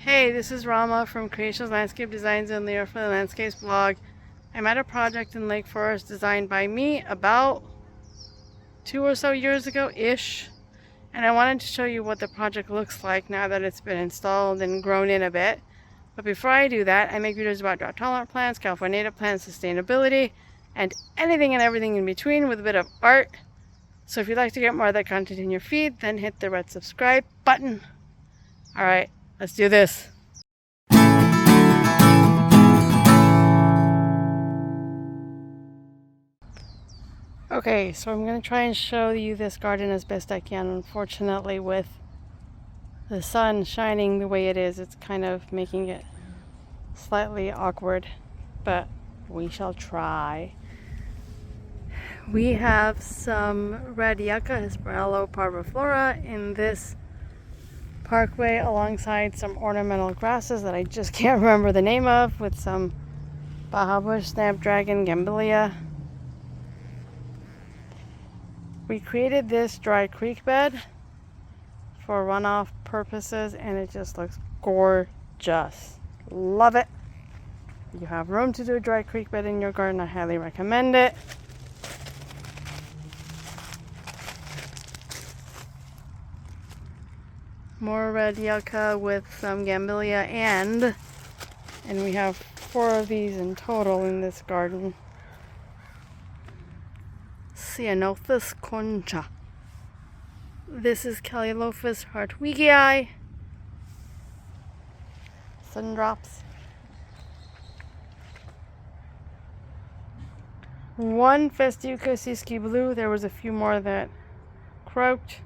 Hey, this is Rama from Creations Landscape Designs and Leo for the Landscapes blog. I'm at a project in Lake Forest designed by me about 2 or so years ago-ish. And I wanted to show you what the project looks like now that it's been installed and grown in a bit. But before I do that, I make videos about drought tolerant plants, California native plants, sustainability, and anything and everything in between with a bit of art. So if you'd like to get more of that content in your feed, then hit the red subscribe button. Alright, let's do this. Okay, so I'm going to try and show you this garden as best I can. Unfortunately, with the sun shining the way it is, it's kind of making it slightly awkward, but we shall try. We have some red yucca, Hesperello parviflora, in this parkway alongside some ornamental grasses that I just can't remember the name of, with some Baja bush, snapdragon, gambilia. We created this dry creek bed for runoff purposes and it just looks gorgeous. Love it. If you have room to do a dry creek bed in your garden, I highly recommend it. More red yucca with some gambilia and we have 4 of these in total in this garden. Ceanothus concha. This is Calliophis hartwigii. Sundrops. 1 Festuca Siski blue. There was a few more that croaked.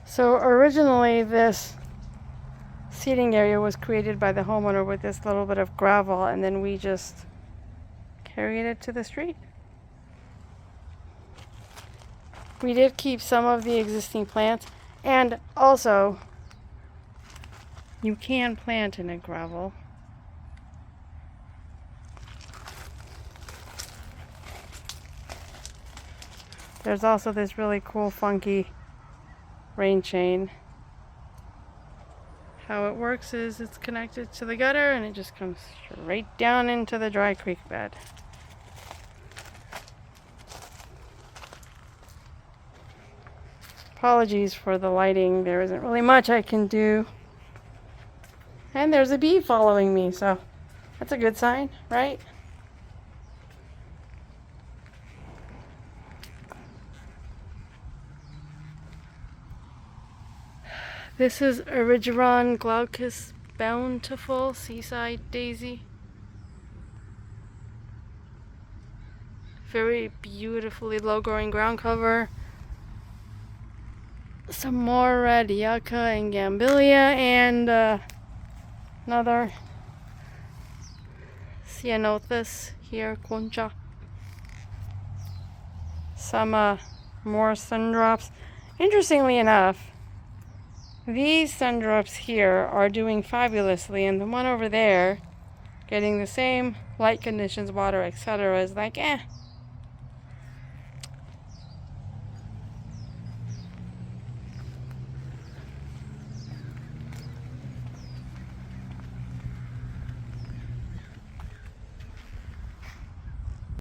So originally this seating area was created by the homeowner with this little bit of gravel, and then we just carried it to the street. We did keep some of the existing plants, and also you can plant in a gravel. There's also this really cool funky rain chain. How it works is it's connected to the gutter and it just comes straight down into the dry creek bed. Apologies for the lighting, there isn't really much I can do. And there's a bee following me, so that's a good sign, right? This is Erigeron glaucus bountiful seaside daisy. Very beautifully low growing ground cover. Some more red yucca and gambilia and another Ceanothus here, concha. Some more sundrops. Interestingly enough, these sundrops here are doing fabulously, and the one over there, getting the same light conditions, water, etc., is like,